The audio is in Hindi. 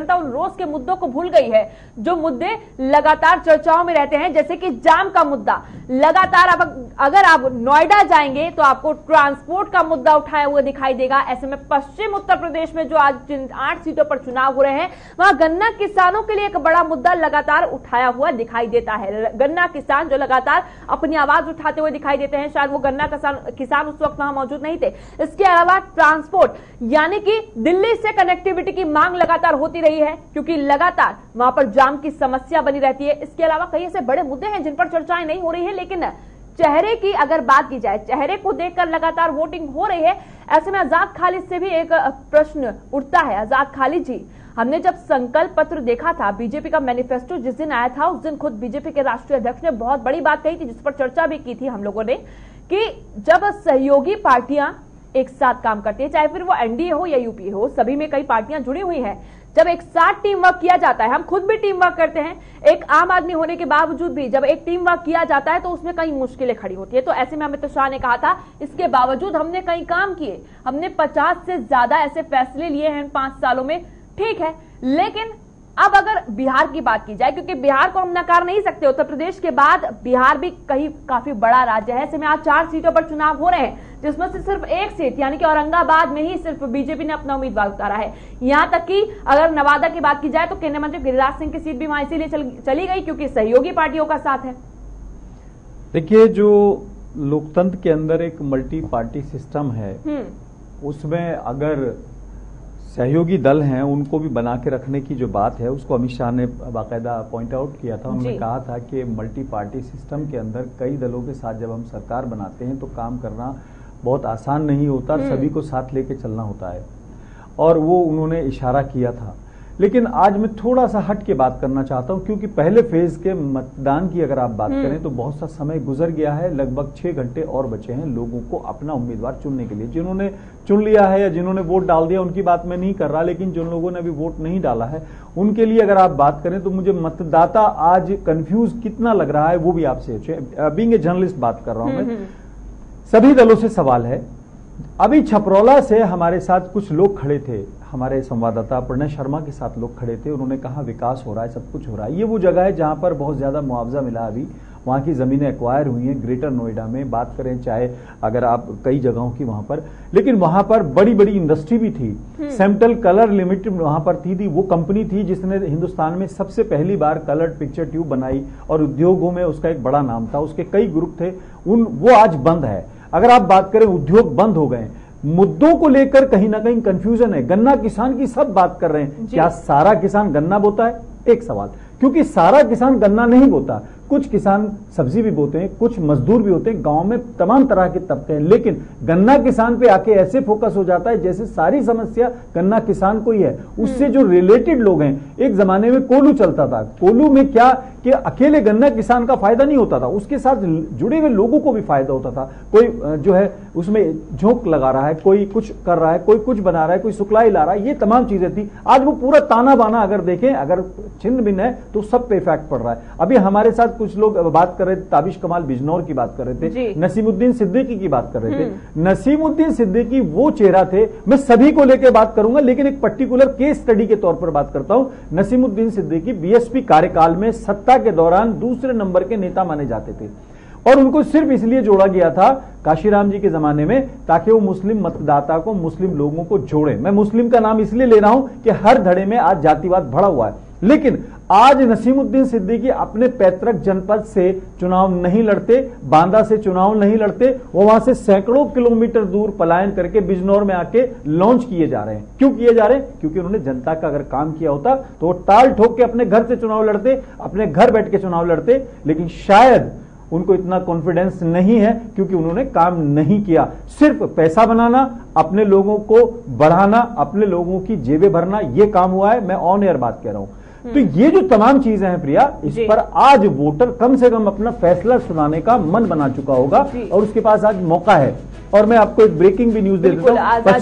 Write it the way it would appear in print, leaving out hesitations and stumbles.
जनता उन रोज के मुद्दों को भूल गई है जो मुद्दे लगातार चर्चाओं में रहते हैं, जैसे कि जाम का मुद्दा। लगातार अगर आप नोएडा जाएंगे तो आपको ट्रांसपोर्ट का मुद्दा उठाया हुआ दिखाई देगा। ऐसे में पश्चिम उत्तर प्रदेश में जो आज जिन 8 सीटों पर चुनाव हो रहे हैं, वहां गन्ना किसानों के लिए एक बड़ा मुद्दा लगातार उठाया हुआ दिखाई देता है। गन्ना किसान जो लगातार अपनी आवाज उठाते हुए दिखाई देते हैं, शायद वो गन्ना किसान उस वक्त वहां मौजूद नहीं थे। इसके अलावा ट्रांसपोर्ट यानी कि दिल्ली से कनेक्टिविटी की मांग लगातार होती रही है, क्योंकि लगातार वहां पर जाम की समस्या बनी रहती है। इसके अलावा कई ऐसे बड़े मुद्दे हैं जिन पर चर्चाएं नहीं हो रही है, लेकिन चेहरे की अगर बात की जाए, चेहरे को देखकर लगातार वोटिंग हो रही है। ऐसे में आजाद खालिद से भी एक प्रश्न उठता है। आजाद खालिद जी, हमने जब संकल्प पत्र देखा था, बीजेपी का मैनिफेस्टो जिस दिन आया था, उस दिन खुद बीजेपी के राष्ट्रीय अध्यक्ष ने बहुत बड़ी बात कही थी, जिस पर चर्चा भी की थी हम लोगों ने, कि जब सहयोगी पार्टियां एक साथ काम करती है, चाहे फिर वो एनडीए हो या यूपीए हो, सभी में कई पार्टियां जुड़ी हुई हैं, जब एक साथ टीम वर्क किया जाता है, हम खुद भी टीम वर्क करते हैं, एक आम आदमी होने के बावजूद भी जब एक टीम वर्क किया जाता है तो उसमें कई मुश्किलें खड़ी होती है। तो ऐसे में अमित शाह ने कहा था, इसके बावजूद हमने कई काम किए, हमने 50 से ज्यादा ऐसे फैसले लिए हैं 5 सालों में, ठीक है। लेकिन अब अगर बिहार की बात की जाए, क्योंकि बिहार को हम नकार नहीं सकते, उत्तर प्रदेश के बाद बिहार भी कहीं काफी बड़ा राज्य है। ऐसे में आज 4 सीटों पर चुनाव हो रहे हैं, जिसमें से सिर्फ एक सीट यानी कि औरंगाबाद में ही सिर्फ बीजेपी ने अपना उम्मीदवार उतारा है। यहां तक कि अगर नवादा की बात की जाए तो केंद्रीय मंत्री गिरिराज सिंह की सीट भी वहां इसीलिए चली गई क्योंकि सहयोगी पार्टियों का साथ है। देखिए, जो लोकतंत्र के अंदर एक मल्टी पार्टी सिस्टम है, उसमें अगर सहयोगी दल हैं उनको भी बना के रखने की जो बात है, उसको अमित शाह ने बाकायदा पॉइंट आउट किया था। उन्होंने कहा था कि मल्टी पार्टी सिस्टम के अंदर कई दलों के साथ जब हम सरकार बनाते हैं तो काम करना बहुत आसान नहीं होता, सभी को साथ लेके चलना होता है, और वो उन्होंने इशारा किया था। लेकिन आज मैं थोड़ा सा हट के बात करना चाहता हूं, क्योंकि पहले फेज के मतदान की अगर आप बात करें तो बहुत सा समय गुजर गया है, लगभग 6 घंटे और बचे हैं लोगों को अपना उम्मीदवार चुनने के लिए। जिन्होंने चुन लिया है या जिन्होंने वोट डाल दिया उनकी बात मैं नहीं कर रहा, लेकिन जिन लोगों ने अभी वोट नहीं डाला है उनके लिए अगर आप बात करें तो मुझे मतदाता आज कंफ्यूज कितना लग रहा है वो भी आपसे, बीइंग ए जर्नलिस्ट बात कर रहा हूं मैं। सभी दलों से सवाल है। अभी छपरौला से हमारे साथ कुछ लोग खड़े थे, हमारे संवाददाता प्रणय शर्मा के साथ लोग खड़े थे, उन्होंने कहा विकास हो रहा है, सब कुछ हो रहा है। ये वो जगह है जहां पर बहुत ज्यादा मुआवजा मिला, अभी वहां की जमीनें एक्वायर हुई हैं। ग्रेटर नोएडा में बात करें, चाहे अगर आप कई जगहों की वहां पर, लेकिन वहां पर बड़ी बड़ी इंडस्ट्री भी थी। सेंट्रल कलर लिमिटेड वहां पर थी, वो कंपनी थी जिसने हिंदुस्तान में सबसे पहली बार कलर्ड पिक्चर ट्यूब बनाई, और उद्योगों में उसका एक बड़ा नाम था, उसके कई ग्रुप थे, वो आज बंद है। अगर आप बात करें, उद्योग बंद हो गए, मुद्दों को लेकर कहीं ना कहीं कंफ्यूजन है। गन्ना किसान की सब बात कर रहे हैं, क्या सारा किसान गन्ना बोता है? एक सवाल, क्योंकि सारा किसान गन्ना नहीं बोता, कुछ किसान सब्जी भी बोते हैं, कुछ मजदूर भी होते हैं, गांव में तमाम तरह के तबके हैं। लेकिन गन्ना किसान पे आके ऐसे फोकस हो जाता है जैसे सारी समस्या गन्ना किसान को ही है, उससे जो रिलेटेड लोग हैं। एक जमाने में कोलू चलता था, कोलू में क्या कि अकेले गन्ना किसान का फायदा नहीं होता था, उसके साथ जुड़े हुए लोगों को भी फायदा होता था। कोई जो है उसमें झोंक लगा रहा है, कोई कुछ कर रहा है, कोई कुछ बना रहा है, कोई सुखलाई ला रहा है, ये तमाम चीजें थी। आज वो पूरा ताना बाना अगर देखें, अगर छिन्न भिन्न है तो सब पे इफेक्ट पड़ रहा है। अभी हमारे साथ कुछ लोग बात कर रहे थे, ताबिश कमाल बिजनौर की बात कर रहे थे, नसीमुद्दीन सिद्दीकी की बात कर रहे थे। नसीमुद्दीन सिद्दीकी वो चेहरा थे, मैं सभी को लेकर बात करूंगा लेकिन एक पर्टिकुलर केस स्टडी के तौर पर बात करता हूं। नसीमुद्दीन सिद्दीकी बीएसपी कार्यकाल में सत्ता के दौरान दूसरे नंबर के नेता माने जाते थे, और उनको सिर्फ इसलिए जोड़ा गया था काशीराम जी के जमाने में ताकि वो मुस्लिम मतदाता को, मुस्लिम लोगों को जोड़े। मैं मुस्लिम का नाम इसलिए ले रहा हूं कि हर धड़े में आज जातिवाद भरा हुआ है। लेकिन आज नसीमुद्दीन सिद्दीकी अपने पैतृक जनपद से चुनाव नहीं लड़ते, बांदा से चुनाव नहीं लड़ते, वो वहां से सैकड़ों किलोमीटर दूर पलायन करके बिजनौर में आके लॉन्च किए जा रहे हैं। क्यों किए जा रहे हैं? क्योंकि उन्होंने जनता का अगर काम किया होता तो वो टाल ठोक के अपने घर से चुनाव लड़ते, अपने घर बैठ के चुनाव लड़ते, लेकिन शायद उनको इतना कॉन्फिडेंस नहीं है क्योंकि उन्होंने काम नहीं किया। सिर्फ पैसा बनाना, अपने लोगों को बढ़ाना, अपने लोगों की जेबें भरना, ये काम हुआ है। मैं ऑन एयर बात कह रहा हूं। तो ये जो तमाम चीजें हैं प्रिया, इस पर आज वोटर कम से कम अपना फैसला सुनाने का मन बना चुका होगा और उसके पास आज मौका है। और मैं आपको एक ब्रेकिंग भी न्यूज दे देता हूं।